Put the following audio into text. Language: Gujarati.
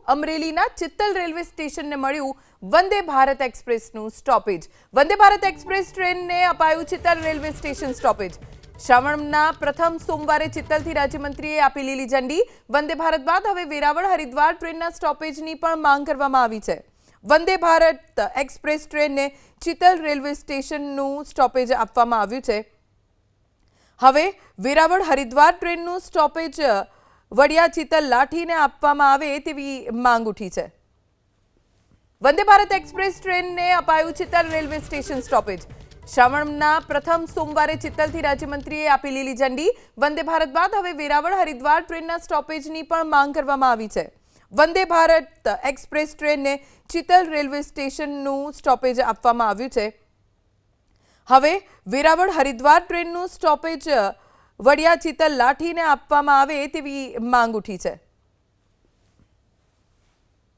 અમરેલીના ચિત્તલ રેલવે સ્ટેશનને મળ્યું વંદે ભારત એક્સપ્રેસનું સ્ટોપેજ। વંદે ભારત એક્સપ્રેસ ટ્રેનને અપાયું ચિત્તલ રેલવે સ્ટેશન સ્ટોપેજ। શ્રાવણના પ્રથમ સોમવારે ચિત્તલથી રાજ્યમંત્રીએ આપી લીલી ઝંડી। વંદે ભારત બાદ હવે વેરાવળ હરિદ્વાર ટ્રેનના સ્ટોપેજની પણ માંગ કરવામાં આવી છે। વંદે ભારત એક્સપ્રેસ ટ્રેનને ચિત્તલ રેલવે સ્ટેશનનું સ્ટોપેજ આપવામાં આવ્યું છે। હવે વેરાવળ હરિદ્વાર ટ્રેનનું સ્ટોપેજ વડિયા ચિત્તલ લાઠીને આપવામાં આવે તેવી માંગ ઉઠી છે। વંદે ભારત એક્સપ્રેસ ટ્રેનને અપાયું ચિત્તલ રેલવે સ્ટેશન સ્ટોપેજ। શ્રાવણના પ્રથમ સોમવારે ચિત્તલથી રાજ્યમંત્રીએ આપી લીલી ઝંડી। વંદે ભારત બાદ હવે વેરાવળ હરિદ્વાર ટ્રેનના સ્ટોપેજની પણ માંગ કરવામાં આવી છે। વંદે ભારત એક્સપ્રેસ ટ્રેનને ચિત્તલ રેલવે સ્ટેશનનું સ્ટોપેજ આપવામાં આવ્યું છે। હવે વેરાવળ હરિદ્વાર ટ્રેનનું સ્ટોપેજ વડિયા ચિત્તલ લાઠીને આપવામાં આવે તેવી માંગ ઉઠી છે।